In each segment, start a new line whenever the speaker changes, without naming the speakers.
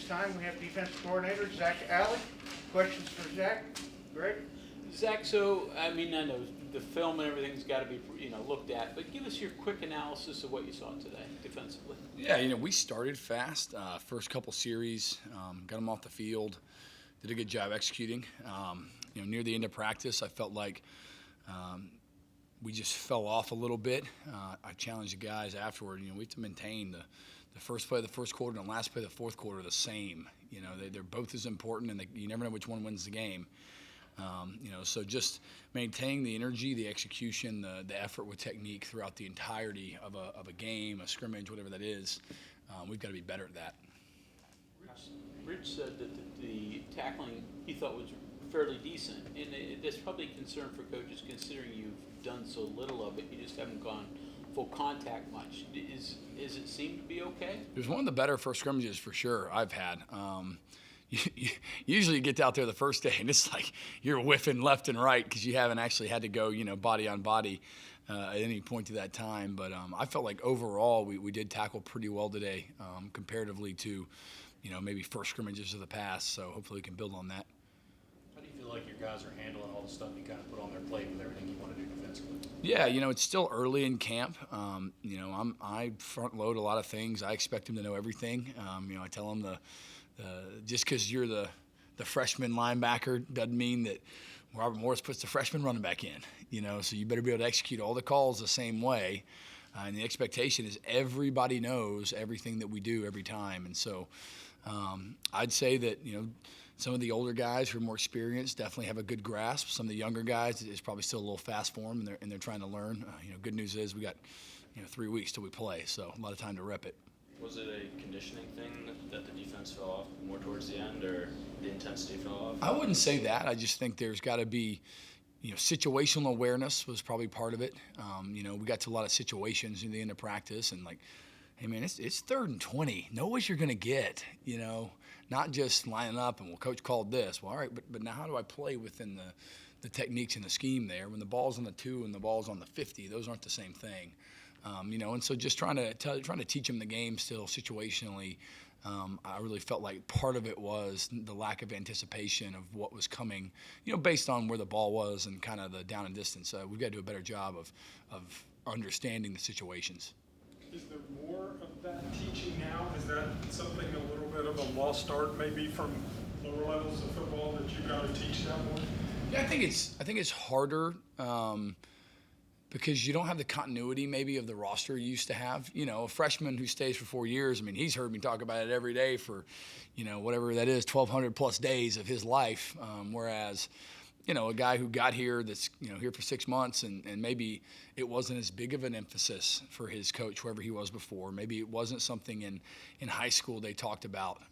time we have defensive coordinator Zac Alley. Questions for Zac? Greg?
Zac, so, I mean, I know the film and everything's got to be, looked at, but give us your quick analysis of what you saw today defensively.
Yeah, we started fast. First couple series, got them off the field, did a good job executing. Near the end of practice, I felt like we just fell off a little bit. I challenged the guys afterward. We have to maintain the first play of the first quarter and the last play of the fourth quarter the same. They're both as important, and you never know which one wins the game. So just maintaining the energy, the execution, the effort with technique throughout the entirety of a game, a scrimmage, whatever that is, we've got to be better at that.
Rich said that the tackling he thought was fairly decent, and that's probably a concern for coaches considering you've done so little of it. You just haven't gone full contact much. Is it seem to be okay?
It was one of the better first scrimmages for sure I've had. Usually you get out there the first day and it's like you're whiffing left and right because you haven't actually had to go, body on body at any point to that time. But I felt like overall we did tackle pretty well today comparatively to, maybe first scrimmages of the past. So hopefully we can build on that.
How do you feel like your guys are handling all the stuff you kind of put on their plate with everything you want to do defensively?
Yeah, it's still early in camp. I front load a lot of things. I expect them to know everything. I tell them just because you're the freshman linebacker doesn't mean that Robert Morris puts the freshman running back in. So you better be able to execute all the calls the same way. And the expectation is everybody knows everything that we do every time. And so I'd say that, some of the older guys who are more experienced definitely have a good grasp. Some of the younger guys, it's probably still a little fast for them, and they're trying to learn. Good news is we got 3 weeks till we play, so a lot of time to rep it.
Was it a conditioning thing that the defense fell off more towards the end, or the intensity fell off?
I wouldn't say that. I just think there's got to be, situational awareness was probably part of it. We got to a lot of situations in the end of practice, and hey man, it's 3rd and 20. Know what you're gonna get. Not just lining up and coach called this. Well, all right, but now how do I play within the techniques and the scheme there? When the ball's on the 2 and the ball's on the 50, those aren't the same thing. And so just trying to teach them the game still situationally. I really felt like part of it was the lack of anticipation of what was coming, based on where the ball was and kind of the down and distance. We've got to do a better job of understanding the situations.
Is there more of that teaching now? Is that something a little bit of a lost art maybe from lower levels of football that you've got to teach that more?
Yeah, I think it's harder because you don't have the continuity maybe of the roster you used to have. A freshman who stays for 4 years, he's heard me talk about it every day for, whatever that is, 1,200 plus days of his life. Whereas, a guy who got here that's, here for 6 months and maybe it wasn't as big of an emphasis for his coach, whoever he was before. Maybe it wasn't something in high school they talked about.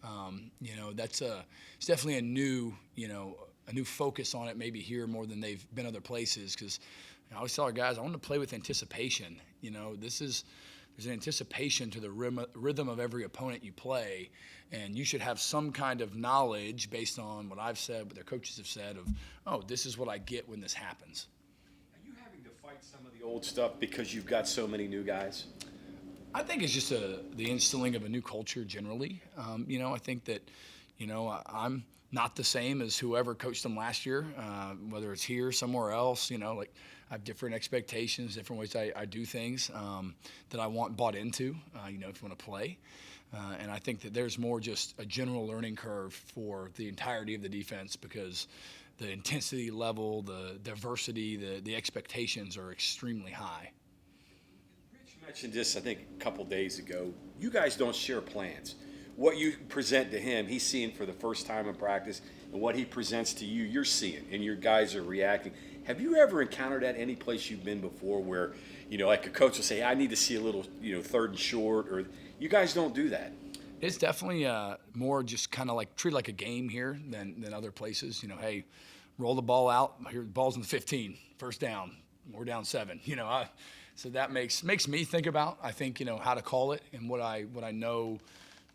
It's definitely a new focus on it maybe here more than they've been other places because I always tell our guys, I want to play with anticipation. There's an anticipation to the rhythm of every opponent you play, and you should have some kind of knowledge based on what I've said, what their coaches have said of, this is what I get when this happens.
Are you having to fight some of the old stuff because you've got so many new guys?
I think it's just the instilling of a new culture generally. I think that, I'm not the same as whoever coached them last year, whether it's here, somewhere else, I have different expectations, different ways I do things that I want bought into, if you want to play. And I think that there's more just a general learning curve for the entirety of the defense because the intensity level, the diversity, the expectations are extremely high.
Rich mentioned this, I think, a couple days ago. You guys don't share plans. What you present to him, he's seeing for the first time in practice, and what he presents to you, you're seeing, and your guys are reacting. Have you ever encountered that any place you've been before where, like a coach will say, hey, I need to see a little, 3rd and short, or you guys don't do that?
It's definitely more just kind of like treat like a game here than other places. Hey, roll the ball out. Here, the ball's in the 15, first down. We're down 7. So that makes me think about, I think, how to call it and what I know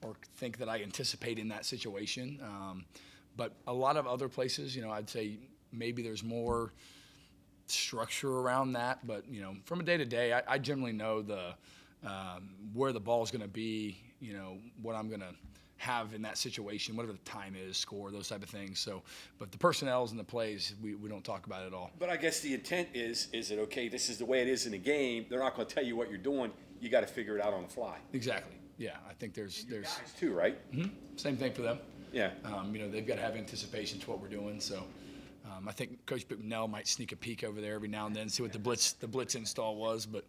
or think that I anticipate in that situation. But a lot of other places, I'd say maybe there's more structure around that. But, from a day-to-day, I generally know where the ball is going to be, what I'm going to have in that situation, whatever the time is, score, those type of things. So, but the personnels and the plays, we don't talk about at all.
But I guess the intent is that, okay, this is the way it is in the game. They're not going to tell you what you're doing. You got to figure it out on the fly.
Exactly. Yeah, I think there's
Guys too, right?
same thing for them.
Yeah.
They've got to have anticipation to what we're doing. So I think Coach McNell might sneak a peek over there every now and then, see what the blitz install was. But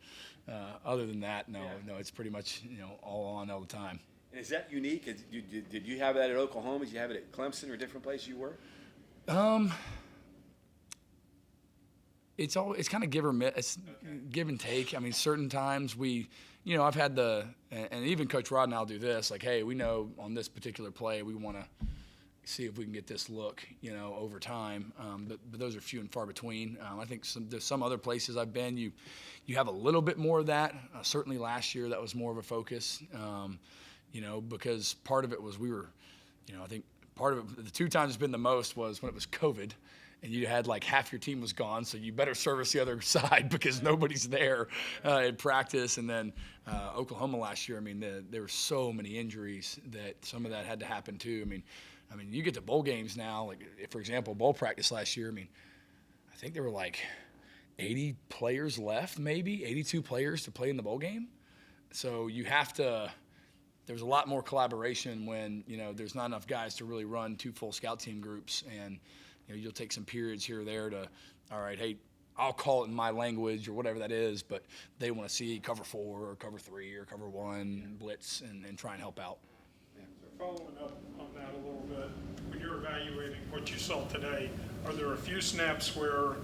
other than that, no, it's pretty much all on all the time.
Is that unique? Did you have that at Oklahoma? Did you have it at Clemson or different places you were?
It's kind of give and take. I mean, certain times I've had and even Coach Rod and I'll do this, like, hey, we know on this particular play we want to see if we can get this look, over time. But those are few and far between. I think there's some other places I've been, you have a little bit more of that. Certainly last year that was more of a focus, because part of it was I think part of it, the 2 times it's been the most was when it was COVID. And you had like half your team was gone, so you better service the other side because nobody's there in practice. And then Oklahoma last year, I mean, there were so many injuries that some of that had to happen too. I mean, you get to bowl games now. Like, for example, bowl practice last year. I think there were like 80 players left, maybe 82 players to play in the bowl game. So you have to. There's a lot more collaboration when there's not enough guys to really run 2 full scout team groups and. You'll take some periods here or there to, all right, hey, I'll call it in my language or whatever that is, but they want to see cover 4 or cover 3 or cover 1 blitz and try and help out.
So following up on that a little bit, when you're evaluating what you saw today, are there a few snaps where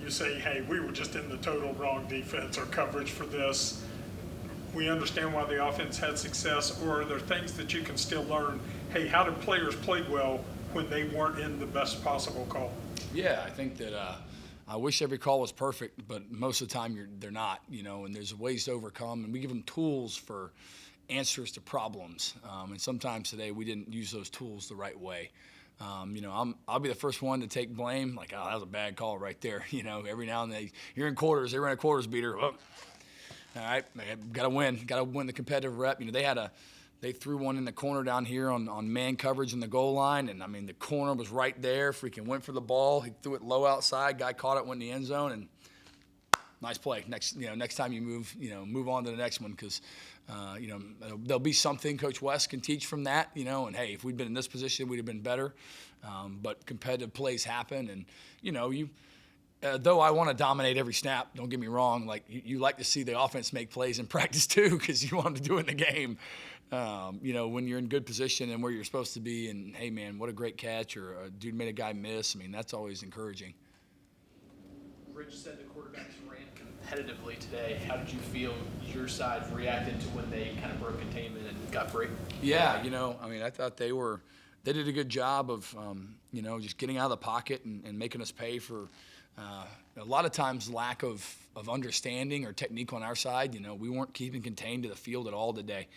you say, hey, we were just in the total wrong defense or coverage for this? We understand why the offense had success, or are there things that you can still learn? Hey, how did players play well when they weren't in the best possible call?
Yeah, I think that I wish every call was perfect, but most of the time they're not, and there's ways to overcome, and we give them tools for answers to problems. And sometimes today we didn't use those tools the right way. I'll be the first one to take blame, like, oh, that was a bad call right there. Every now and then, you're in quarters, they ran a quarters beater. Oh, all right, got to win the competitive rep. They threw one in the corner down here on man coverage in the goal line, and the corner was right there. Freaking went for the ball. He threw it low outside. Guy caught it, went in the end zone, and nice play. Next time you move on to the next one because there'll be something Coach West can teach from that. And hey, if we'd been in this position, we'd have been better. But competitive plays happen, and though I want to dominate every snap, don't get me wrong. Like you like to see the offense make plays in practice too, because you want them to do it in the game. When you're in good position and where you're supposed to be, and hey man, what a great catch, or a dude made a guy miss. That's always encouraging.
Rich said the quarterbacks ran competitively today. How did you feel your side reacted to when they kind of broke containment and got free?
Yeah, I thought they did a good job of just getting out of the pocket and making us pay for a lot of times lack of understanding or technique on our side. We weren't keeping contained to the field at all today.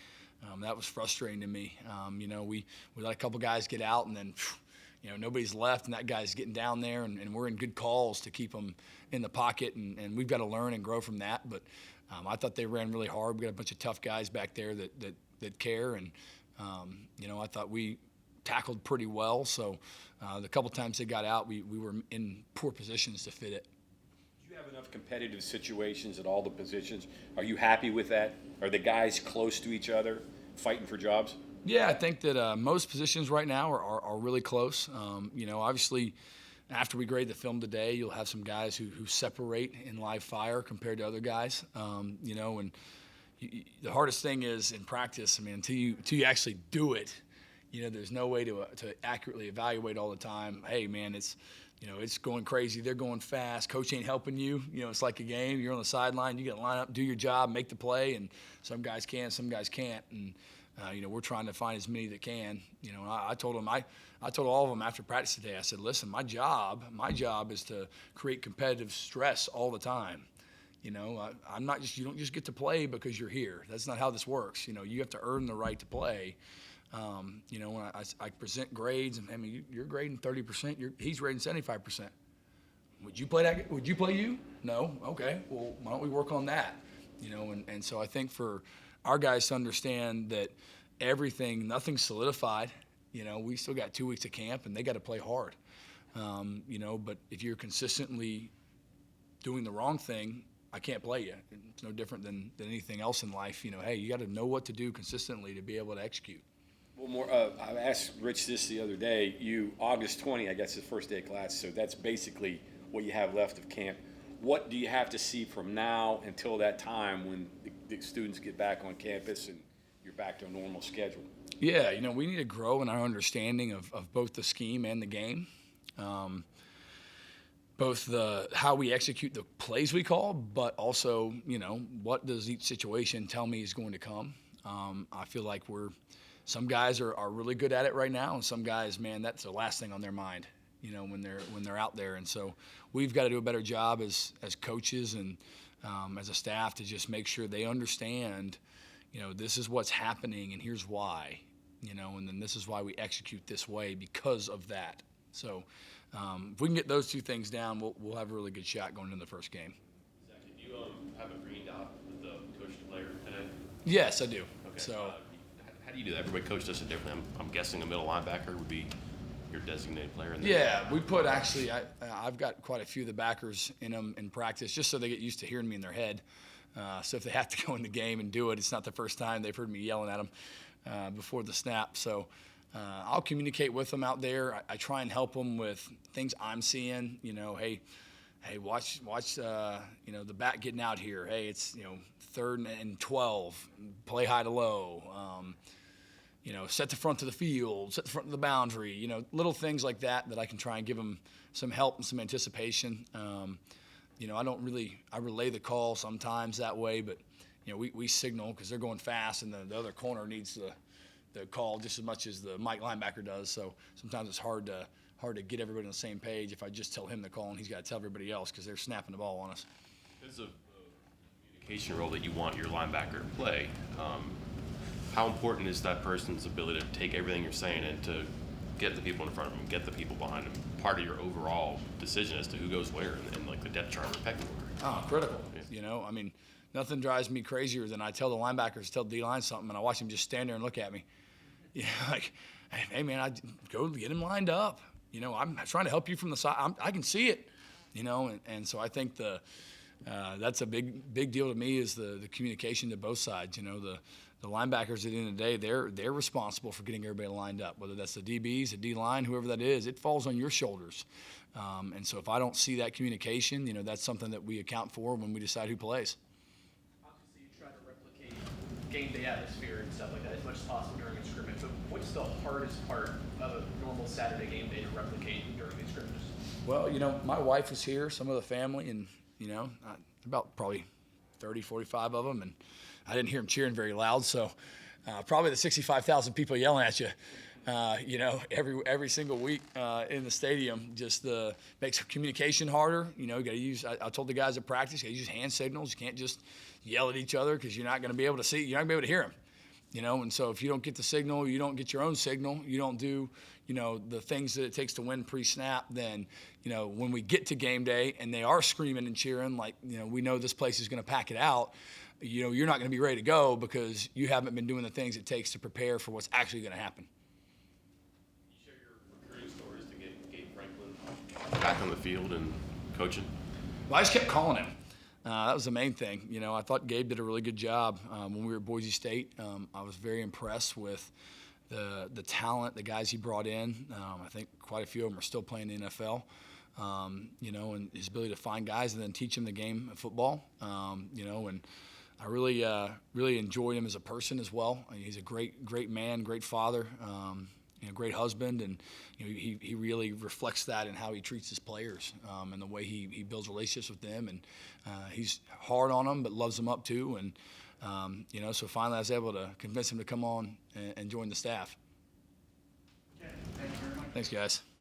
That was frustrating to me. We let a couple guys get out, and then nobody's left, and that guy's getting down there, and we're in good calls to keep them in the pocket, and we've got to learn and grow from that. But I thought they ran really hard. We got a bunch of tough guys back there that care, and I thought we tackled pretty well. So the couple times they got out, we were in poor positions to fit it.
Do you have enough competitive situations at all the positions? Are you happy with that? Are the guys close to each other, fighting for jobs?
Yeah, I think that most positions right now are really close. Obviously, after we grade the film today, you'll have some guys who separate in live fire compared to other guys. And the hardest thing is in practice, until you actually do it, there's no way to accurately evaluate all the time. Hey, man, it's going crazy. They're going fast. Coach ain't helping you. It's like a game. You're on the sideline. You got to line up, do your job, make the play. And some guys can, some guys can't. And we're trying to find as many that can. I told them, I told all of them after practice today. I said, listen, my job is to create competitive stress all the time. I'm not just. You don't just get to play because you're here. That's not how this works. You have to earn the right to play. When I present grades, and you're grading 30%, he's grading 75%. Would you play that? Would you play you? No. Okay. Well, why don't we work on that? And so I think for our guys to understand that, everything, nothing's solidified. You know, we still got 2 weeks of camp, and they got to play hard. You know, but if you're consistently doing the wrong thing, I can't play you. It's no different than anything else in life. You know, hey, you got to know what to do consistently to be able to execute.
Well, more. I asked Rich this the other day. August 20, I guess, is the first day of class, so that's basically what you have left of camp. What do you have to see from now until that time when the students get back on campus and you're back to a normal schedule?
Yeah, you know, we need to grow in our understanding of both the scheme and the game. Both how we execute the plays we call, but also, you know, what does each situation tell me is going to come. I feel like some guys are really good at it right now, and some guys, man, that's the last thing on their mind, you know, when they're out there. And so we've got to do a better job as coaches and as a staff to just make sure they understand, you know, this is what's happening and here's why, you know, and then this is why we execute this way because of that. So if we can get those two things down, we'll have a really good shot going into the first game.
Zach, did you have a green dot with the coach to player today?
Yes, I do.
Okay.
So.
How do you do that? Everybody coach does it differently. I'm guessing a middle linebacker would be your designated player. In there.
Yeah, we put actually. I've got quite a few of the backers in them in practice, just so they get used to hearing me in their head. So if they have to go in the game and do it, it's not the first time they've heard me yelling at them before the snap. So I'll communicate with them out there. I try and help them with things I'm seeing. You know, hey, watch. You know, the back getting out here. Hey, it's 3rd and 12. Play high to low. You know, set the front of the field, set the front of the boundary, you know, little things like that I can try and give them some help and some anticipation. You know, I relay the call sometimes that way, but, you know, we signal because they're going fast and the other corner needs the call just as much as the Mike linebacker does. So sometimes it's hard to get everybody on the same page if I just tell him the call and he's got to tell everybody else because they're snapping the ball on us.
It's a communication role that you want your linebacker to play. How important is that person's ability to take everything you're saying and to get the people in front of them, get the people behind them, part of your overall decision as to who goes where and like the depth chart or pecking order?
Oh, critical.
Yeah.
You know, I mean, nothing drives me crazier than I tell the linebackers, tell D-line something, and I watch them just stand there and look at me. You know, like, hey, man, I go get him lined up. You know, I'm trying to help you from the side. I can see it, you know, and so I think that's a big deal to me is the communication to both sides. You know, the linebackers at the end of the day, they're responsible for getting everybody lined up, whether that's the DBs, the D-line, whoever that is. It falls on your shoulders. And so if I don't see that communication, you know, that's something that we account for when we decide who plays.
Obviously, you try to replicate game day atmosphere and stuff like that as much as possible during a scrimmage. But what's the hardest part of a normal Saturday game day to replicate during these scrimmages?
Well, you know, my wife was here, some of the family, and, you know, about probably 30, 45 of them, and I didn't hear them cheering very loud, so probably the 65,000 people yelling at you, you know, every single week in the stadium just makes communication harder. You know, you got to use. I told the guys at practice, you got to use hand signals. You can't just yell at each other because you're not going to be able to see. You're not going to be able to hear them. You know, and so if you don't get the signal, you don't get your own signal, you don't do, you know, the things that it takes to win pre-snap, then, you know, when we get to game day and they are screaming and cheering, like, you know, we know this place is going to pack it out, you know, you're not going to be ready to go because you haven't been doing the things it takes to prepare for what's actually going to happen.
You share your recruiting stories to get Gabe Franklin back on the field and coaching?
Well, I just kept calling him. That was the main thing. You know, I thought Gabe did a really good job when we were at Boise State. I was very impressed with the talent, the guys he brought in. I think quite a few of them are still playing in the NFL. You know, and his ability to find guys and then teach them the game of football. You know, and I really enjoyed him as a person as well. I mean, he's a great man, great father. You know, great husband, and you know, he really reflects that in how he treats his players and the way he builds relationships with them, and he's hard on them but loves them up too, and you know, so finally I was able to convince him to come on and join the staff.
Okay, thank you very much.
Thanks, guys.